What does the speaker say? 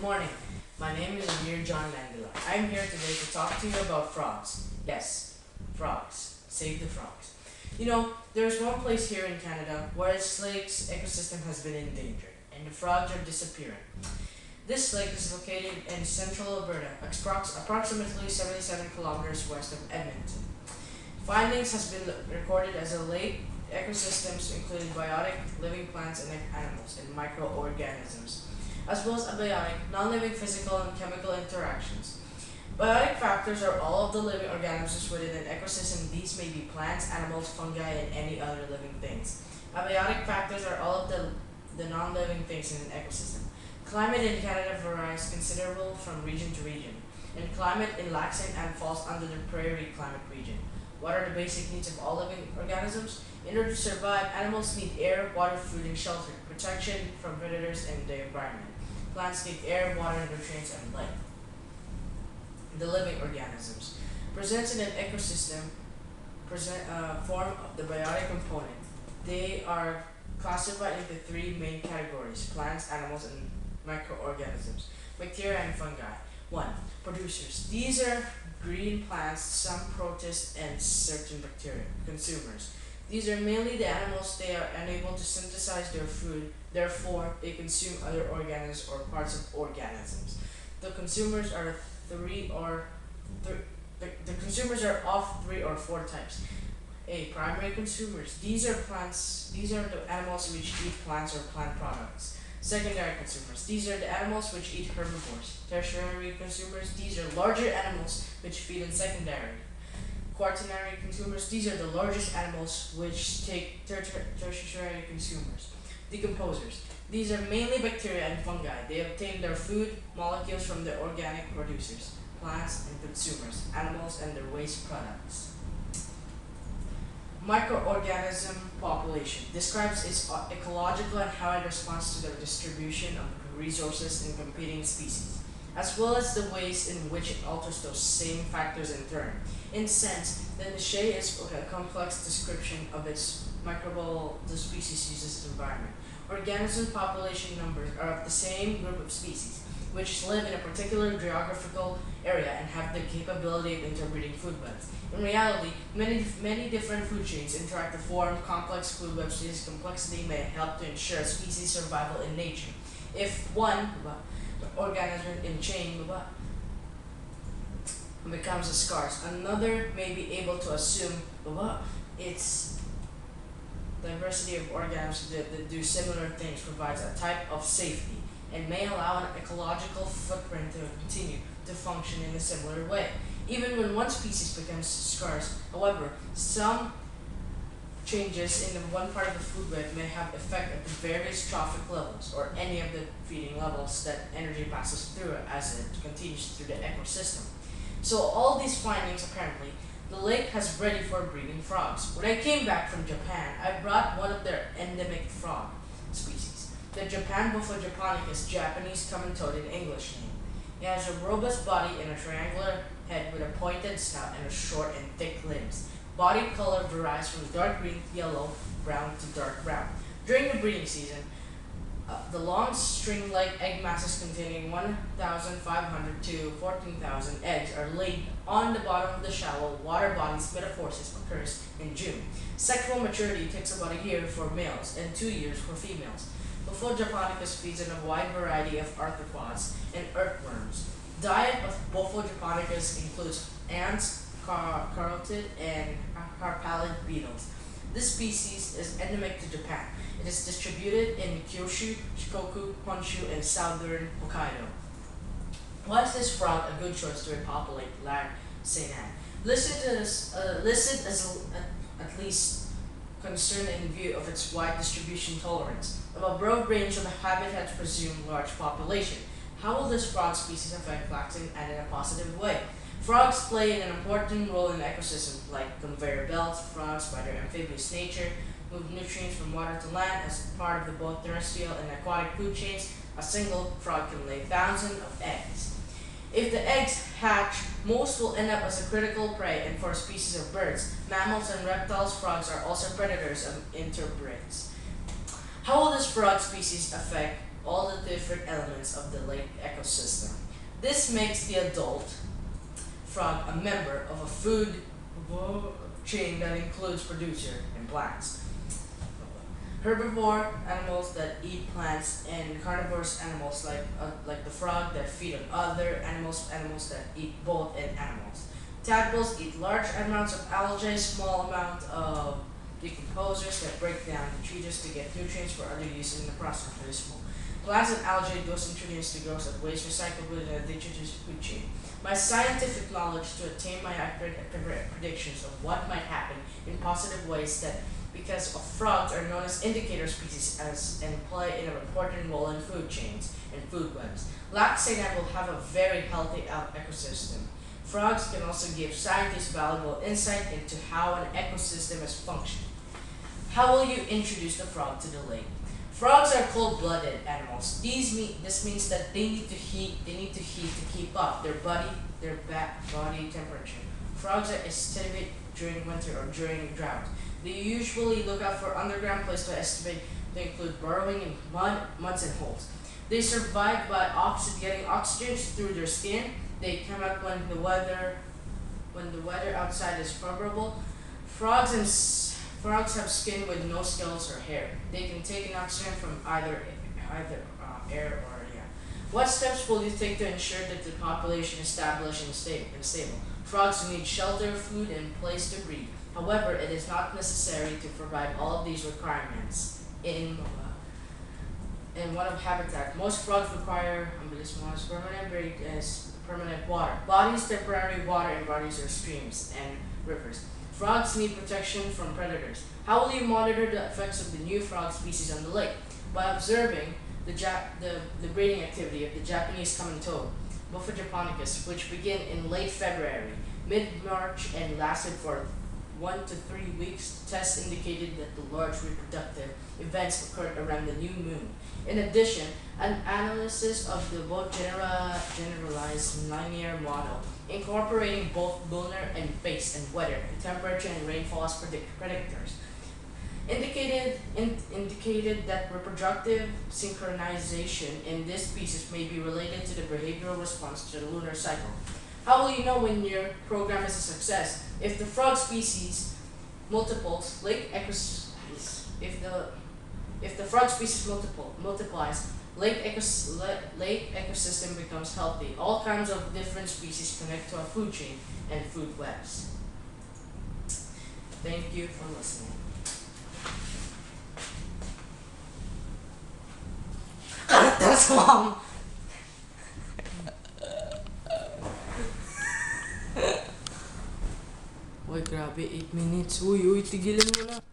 Good morning. My name is Ahmir John Langela. I am here today to talk to you about frogs. Yes, frogs. Save the frogs. There's one place here in Canada where its lake's ecosystem has been in danger, and the frogs are disappearing. This lake is located in central Alberta, approximately 77 kilometers west of Edmonton. Findings has been recorded as a lake ecosystems including biotic living plants and animals and microorganisms, as well as abiotic non-living physical and chemical interactions. Biotic factors are all of the living organisms within an ecosystem. These may be plants, animals, fungi, and any other living things. Abiotic factors are all of the non-living things in an ecosystem. Climate in Canada varies considerable from region to region, and climate in Laxing and falls under the prairie climate region. What are the basic needs of all living organisms? In order to survive, animals need air, water, food, and shelter, protection from predators and the environment. Plants need air, water, nutrients, and light. The living organisms present in an ecosystem form the biotic component. They are classified into three main categories: plants, animals, and microorganisms. Bacteria and fungi. 1. Producers. These are green plants, some protists, and certain bacteria. Consumers. These are mainly the animals. They are unable to synthesize their food, therefore they consume other organisms or parts of organisms. The consumers are the consumers are of three or four types. A. Primary consumers. These are plants. These are the animals which eat plants or plant products. Secondary consumers. These are the animals which eat herbivores. Tertiary consumers. These are larger animals which feed on secondary. Quaternary consumers. These are the largest animals which take tertiary consumers. Decomposers. These are mainly bacteria and fungi. They obtain their food molecules from the organic producers, plants and consumers, animals and their waste products. Microorganism population describes its ecological and how it responds to the distribution of resources in competing species, as well as the ways in which it alters those same factors in turn. In sense, the niche is a complex description of its microbial the species uses environment. Organism population numbers are of the same group of species, which live in a particular geographical area and have the capability of interbreeding food webs. In reality, many different food chains interact to form complex food webs. This complexity may help to ensure a species survival in nature. If one organism in chain becomes scarce, another may be able to assume its diversity of organisms that do similar things provides a type of safety and may allow an ecological footprint to continue to function in a similar way. Even when one species becomes scarce, however, some changes in the one part of the food web may have effect at the various trophic levels or any of the feeding levels that energy passes through as it continues through the ecosystem. So all these findings apparently, the lake has ready for breeding frogs. When I came back from Japan, I brought one of their endemic frog species, the Japan Buffo japonicus, Japanese common toad in English name. It has a robust body and a triangular head with a pointed snout and a short and thick limbs. Body color varies from dark green, yellow, brown to dark brown. During the breeding season, the long string-like egg masses containing 1,500 to 14,000 eggs are laid on the bottom of the shallow water bodies. Metamorphosis occurs in June. Sexual maturity takes about a year for males and 2 years for females. Buffo japonicus feeds on a wide variety of arthropods and earthworms. Diet of Buffo japonicus includes ants, carotid, and harpalid beetles. This species is endemic to Japan. It is distributed in Kyushu, Shikoku, Honshu, and southern Hokkaido. Why is this frog a good choice to repopulate Sinan? Listed as at least concerned in view of its wide distribution tolerance of a broad range of habitats presume large population. How will this frog species affect Laxing and in a positive way? Frogs play an important role in the ecosystem, like conveyor belts. Frogs, by their amphibious nature, move nutrients from water to land as part of the both terrestrial and aquatic food chains. A single frog can lay thousands of eggs. If the eggs hatch, most will end up as a critical prey, and for species of birds, mammals, and reptiles, frogs are also predators of interbreeds. How will this frog species affect all the different elements of the lake ecosystem. This makes the adult frog a member of a food chain that includes producer and plants. Herbivore animals that eat plants and carnivorous animals like the frog that feed on other animals that eat both and animals. Tadpoles eat large amounts of algae, small amount of decomposers that break down detritus to get nutrients for other use in the process. Very small. Plants and algae, those nutrients to growth that waste recycled within a detritus food chain. My scientific knowledge to attain my accurate predictions of what might happen in positive ways that because of frogs are known as indicator species and play an important role in food chains and food webs. Laks say that will have a very healthy ecosystem. Frogs can also give scientists valuable insight into how an ecosystem is functioning. How will you introduce the frog to the lake? Frogs are cold-blooded animals. This means that they need to heat to keep up their body temperature. Frogs are estivate during winter or during drought. They usually look out for underground places to estivate. They include burrowing in muds and holes. They survive by getting oxygen through their skin. They come out when the weather outside is favorable. Frogs have skin with no scales or hair. They can take in oxygen from either air or yeah. What steps will you take to ensure that the population is established and stable? Frogs need shelter, food, and place to breed. However, it is not necessary to provide all of these requirements in one of habitat. Most frogs require permanent water. Bodies, temporary water, and bodies are streams and rivers. Frogs need protection from predators. How will you monitor the effects of the new frog species on the lake? By observing the breeding activity of the Japanese common toad, Buffa japonicus, which began in late February, mid-March, and lasted for 1 to 3 weeks. Tests indicated that the large reproductive events occurred around the new moon. In addition, an analysis of the both generalized linear model, incorporating both lunar and base and weather, and temperature and rainfall as predictors, indicated that reproductive synchronization in this species may be related to the behavioral response to the lunar cycle. How will you know when your program is a success? If the frog species multiples, if the frog species multiplies, lake ecosystem becomes healthy. All kinds of different species connect to a food chain and food webs. Thank you for listening. That's long. Uy, grabe, 8 minutes. Uy, tigilan mo na.